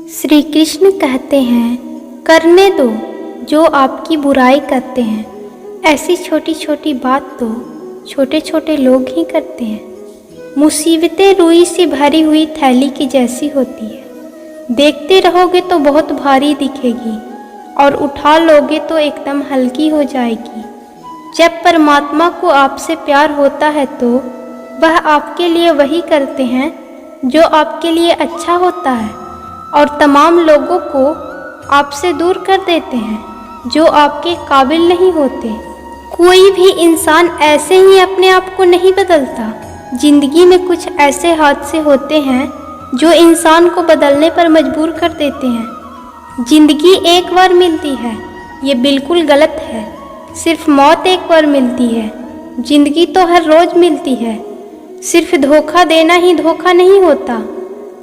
श्री कृष्ण कहते हैं, करने दो जो आपकी बुराई करते हैं। ऐसी छोटी छोटी बात तो छोटे छोटे लोग ही करते हैं। मुसीबतें रुई से भरी हुई थैली की जैसी होती है। देखते रहोगे तो बहुत भारी दिखेगी और उठा लोगे तो एकदम हल्की हो जाएगी। जब परमात्मा को आपसे प्यार होता है तो वह आपके लिए वही करते हैं जो आपके लिए अच्छा होता है, और तमाम लोगों को आपसे दूर कर देते हैं जो आपके काबिल नहीं होते। कोई भी इंसान ऐसे ही अपने आप को नहीं बदलता। जिंदगी में कुछ ऐसे हादसे होते हैं जो इंसान को बदलने पर मजबूर कर देते हैं। जिंदगी एक बार मिलती है, ये बिल्कुल गलत है। सिर्फ मौत एक बार मिलती है, जिंदगी तो हर रोज मिलती है। सिर्फ धोखा देना ही धोखा नहीं होता,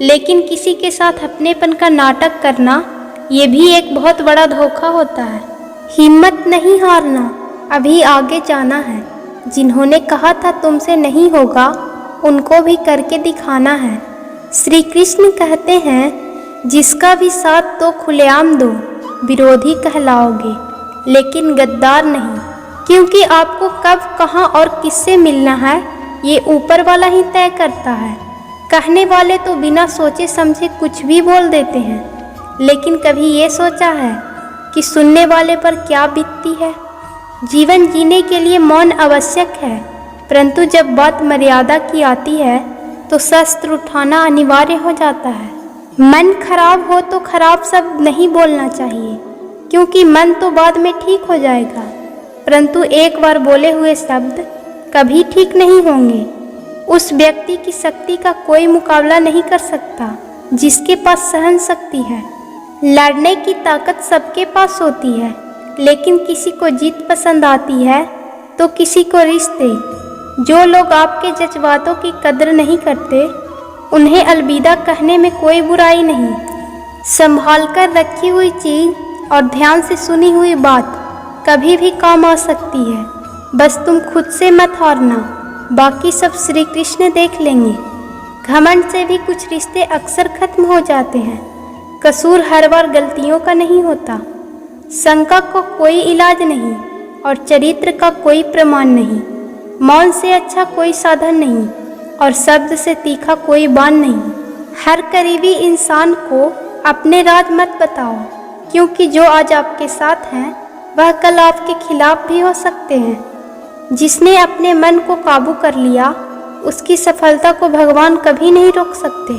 लेकिन किसी के साथ अपनेपन का नाटक करना ये भी एक बहुत बड़ा धोखा होता है। हिम्मत नहीं हारना, अभी आगे जाना है। जिन्होंने कहा था तुमसे नहीं होगा, उनको भी करके दिखाना है। श्री कृष्ण कहते हैं, जिसका भी साथ तो खुलेआम दो, विरोधी कहलाओगे लेकिन गद्दार नहीं। क्योंकि आपको कब, कहाँ और किससे मिलना है ये ऊपर वाला ही तय करता है। कहने वाले तो बिना सोचे समझे कुछ भी बोल देते हैं, लेकिन कभी ये सोचा है कि सुनने वाले पर क्या बीतती है। जीवन जीने के लिए मौन आवश्यक है, परंतु जब बात मर्यादा की आती है तो शस्त्र उठाना अनिवार्य हो जाता है। मन खराब हो तो खराब शब्द नहीं बोलना चाहिए, क्योंकि मन तो बाद में ठीक हो जाएगा, परंतु एक बार बोले हुए शब्द कभी ठीक नहीं होंगे। उस व्यक्ति की शक्ति का कोई मुकाबला नहीं कर सकता जिसके पास सहन शक्ति है। लड़ने की ताकत सबके पास होती है, लेकिन किसी को जीत पसंद आती है तो किसी को रिश्ते। जो लोग आपके जज्बातों की कद्र नहीं करते, उन्हें अलविदा कहने में कोई बुराई नहीं। संभाल कर रखी हुई चीज़ और ध्यान से सुनी हुई बात कभी भी काम आ सकती है। बस तुम खुद से मत हारना, बाकी सब श्री कृष्ण देख लेंगे। घमंड से भी कुछ रिश्ते अक्सर खत्म हो जाते हैं। कसूर हर बार गलतियों का नहीं होता। शंका को कोई इलाज नहीं और चरित्र का कोई प्रमाण नहीं। मौन से अच्छा कोई साधन नहीं और शब्द से तीखा कोई बाण नहीं। हर करीबी इंसान को अपने राज मत बताओ, क्योंकि जो आज आपके साथ हैं वह कल आपके खिलाफ भी हो सकते हैं। जिसने अपने मन को काबू कर लिया, उसकी सफलता को भगवान कभी नहीं रोक सकते।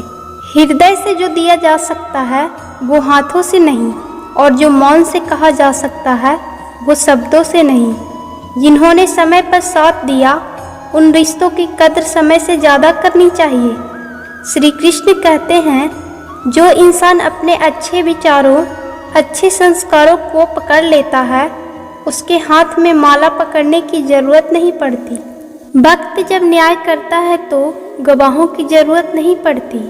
हृदय से जो दिया जा सकता है वो हाथों से नहीं, और जो मौन से कहा जा सकता है वो शब्दों से नहीं। जिन्होंने समय पर साथ दिया, उन रिश्तों की कद्र समय से ज़्यादा करनी चाहिए। श्री कृष्ण कहते हैं, जो इंसान अपने अच्छे विचारों, अच्छे संस्कारों को पकड़ लेता है, उसके हाथ में माला पकड़ने की ज़रूरत नहीं पड़ती। वक्त जब न्याय करता है तो गवाहों की ज़रूरत नहीं पड़ती।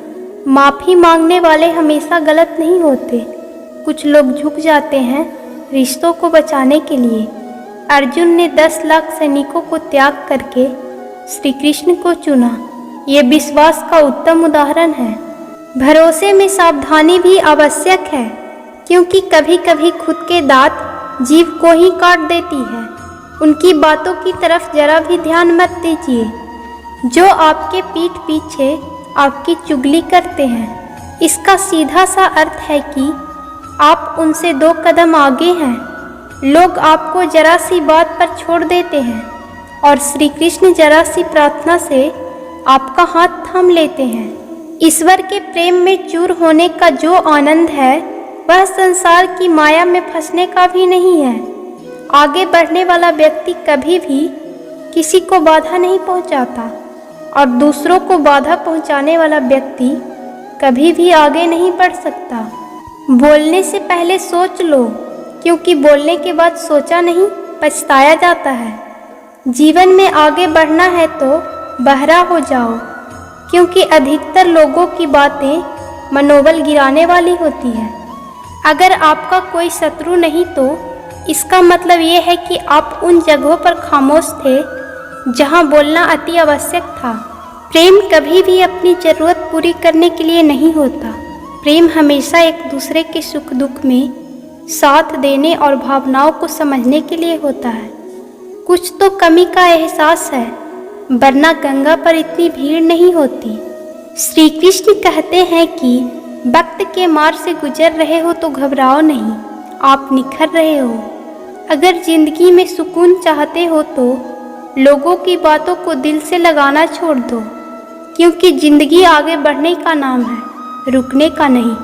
माफ़ी मांगने वाले हमेशा गलत नहीं होते। कुछ लोग झुक जाते हैं रिश्तों को बचाने के लिए। अर्जुन ने 10 लाख सैनिकों को त्याग करके श्री कृष्ण को चुना। ये विश्वास का उत्तम उदाहरण है। भरोसे में सावधानी भी आवश्यक है, क्योंकि कभी कभी खुद के दांत जीव को ही काट देती है। उनकी बातों की तरफ जरा भी ध्यान मत दीजिए जो आपके पीठ पीछे आपकी चुगली करते हैं। इसका सीधा सा अर्थ है कि आप उनसे 2 कदम आगे हैं। लोग आपको जरा सी बात पर छोड़ देते हैं, और श्री कृष्ण जरा सी प्रार्थना से आपका हाथ थाम लेते हैं। ईश्वर के प्रेम में चूर होने का जो आनंद है, वह संसार की माया में फंसने का भी नहीं है। आगे बढ़ने वाला व्यक्ति कभी भी किसी को बाधा नहीं पहुंचाता, और दूसरों को बाधा पहुंचाने वाला व्यक्ति कभी भी आगे नहीं बढ़ सकता। बोलने से पहले सोच लो, क्योंकि बोलने के बाद सोचा नहीं पछताया जाता है। जीवन में आगे बढ़ना है तो बहरा हो जाओ, क्योंकि अधिकतर लोगों की बातें मनोबल गिराने वाली होती है। अगर आपका कोई शत्रु नहीं तो इसका मतलब ये है कि आप उन जगहों पर खामोश थे जहां बोलना अति आवश्यक था। प्रेम कभी भी अपनी ज़रूरत पूरी करने के लिए नहीं होता, प्रेम हमेशा एक दूसरे के सुख दुख में साथ देने और भावनाओं को समझने के लिए होता है। कुछ तो कमी का एहसास है, वरना गंगा पर इतनी भीड़ नहीं होती। श्री कृष्ण कहते हैं कि वक्त के मार्ग से गुजर रहे हो तो घबराओ नहीं, आप निखर रहे हो। अगर जिंदगी में सुकून चाहते हो तो लोगों की बातों को दिल से लगाना छोड़ दो, क्योंकि जिंदगी आगे बढ़ने का नाम है, रुकने का नहीं।